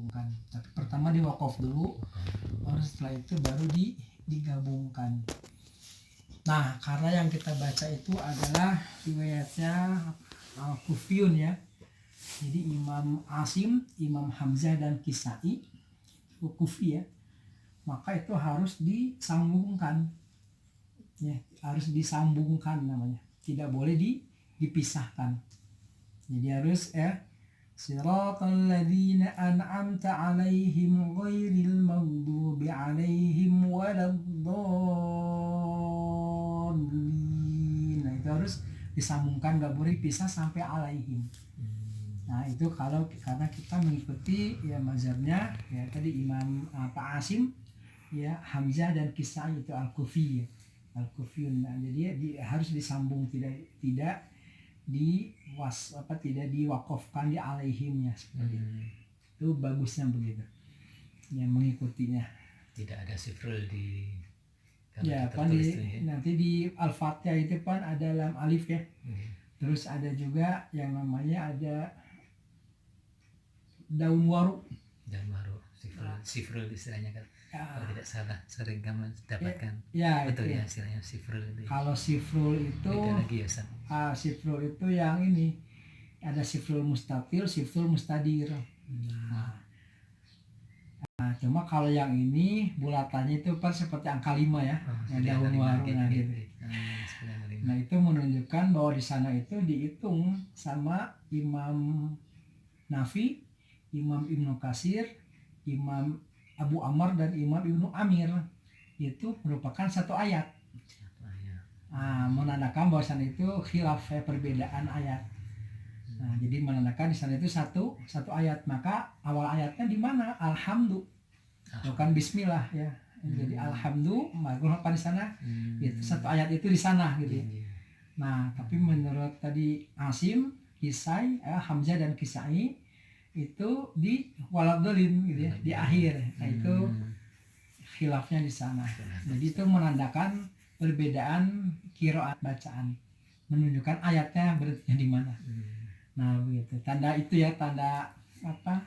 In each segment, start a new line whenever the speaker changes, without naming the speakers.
digabungkan. Tapi pertama di wakaf dulu, baru setelah itu baru digabungkan. Nah, karena yang kita baca itu adalah riwayatnya Al-Kufiyun ya. Jadi Imam Asim, Imam Hamzah dan Kisai itu Kufi ya. Maka itu harus disambungkan. Ya, harus disambungkan namanya. Tidak boleh dipisahkan. Jadi harus Siratal ladzina an'amta 'alaihim ghairil maghdubi 'alaihim waladdallin. Nah, itu harus disambungkan, enggak boleh dipisah sampai 'alaihim. Nah, itu karena kita mengikuti ya mazhabnya ya tadi Imam Pak Asim ya, Hamzah dan Kisai itu Al-Kufi ya. Al-Kufiyun. Nah, jadi harus disambung, tidak tidak diwakafkan di alaihimnya seperti itu. Bagusnya begitu ya, mengikutinya.
Tidak ada sifrul di
ya kan nanti di Al-Fatihah itu kan ada lam alif ya. Terus ada juga yang namanya ada daun waru,
sifrul istilahnya kan. Kalau tidak salah sering kamu dapatkan. Betul ya istilahnya sifrul itu.
Kalau sifrul itu
beda lagi ya Ustaz.
Sifrul itu yang ini ada sifrul mustatil, sifrul mustadir. Nah, cuma kalau yang ini bulatannya itu kan seperti angka 5 ya, yang daun waru gitu. Nah, itu menunjukkan bahwa di sana itu dihitung sama Imam Nafi, Imam Ibnu Katsir, Imam Abu Amr dan Imam Ibnu Amir. Itu merupakan satu ayat. Menandakan bahwa sana itu khilaf ya, perbedaan ayat. Nah, jadi menandakan di sana itu satu ayat. Maka awal ayatnya di mana? Alhamdu, bukan Bismillah ya. Jadi Alhamdu, maka apa di sana? Itu satu ayat itu di sana gitu. Nah, tapi menurut tadi Asim, Kisai, Hamzah dan Kisai itu di waladdallin gitu ya, di akhir. Nah, itu khilafnya di sana. Jadi itu menandakan perbedaan qiraat bacaan, menunjukkan ayatnya berarti di mana. Nah, begitu. Tanda itu ya, tanda apa?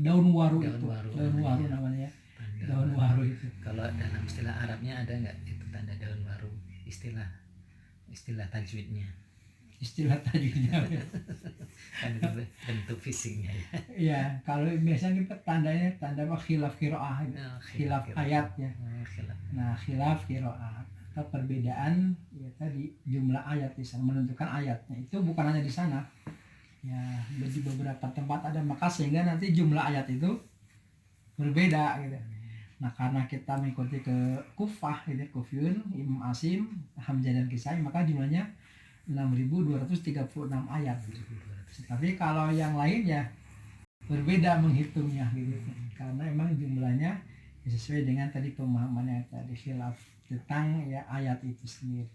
Daun waru namanya ya. Daun waru itu.
Kalau dalam istilah Arabnya ada enggak itu tanda daun waru? Istilah tajwidnya. Kan bentuk fisiknya ya.
Iya, kalau biasanya kita tandanya tanda khilaf qiraah, khilaf ayat ya. Nah, khilaf qiraah atau perbedaan ya tadi jumlah ayat di sana, menentukan ayatnya. Itu bukan hanya di sana. Ya, di beberapa tempat ada, maka sehingga nanti jumlah ayat itu berbeda gitu. Nah, karena kita mengikuti ke Kufah gitu, Kufiyun, Imam Asim, Hamzah dan Kisai, maka jumlahnya 6.236 ayat. Tapi kalau yang lain ya berbeda menghitungnya gitu. Karena memang jumlahnya sesuai dengan tadi pemahamannya tadi khilaf tentang ya ayat itu sendiri.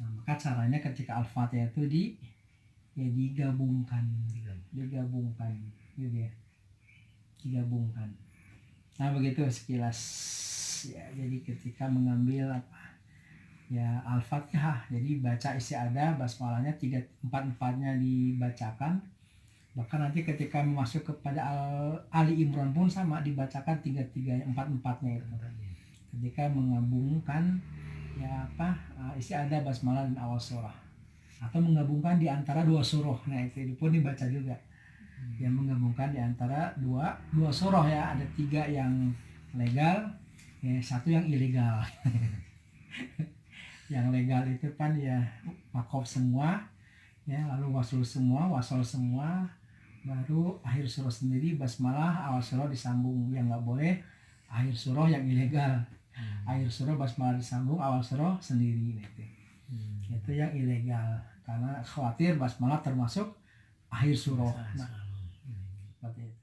Nah, maka caranya ketika Al-Fatihah itu digabungkan gitu ya. Digabungkan. Nah, begitu sekilas ya. Jadi ketika mengambil ya Al-Fatihah, jadi baca isti'adzah basmalahnya 4-4-nya dibacakan. Bahkan nanti ketika masuk kepada Ali Imran pun sama dibacakan 3-3 4-4-nya itu. Ketika menggabungkan ya isti'adzah basmalah dan awal surah, atau menggabungkan di antara dua surah. Nah, itu pun dibaca juga. Yang menggabungkan di antara dua surah ya, ada 3 yang legal, ya 1 yang ilegal. Yang legal itu kan ya wakaf semua ya, lalu wasol semua, baru akhir surah sendiri basmalah, awal surah disambung. Yang nggak boleh akhir surah yang ilegal, akhir surah basmalah disambung, awal surah sendiri gitu. Itu yang ilegal karena khawatir basmalah termasuk akhir surah. Nah, seperti itu.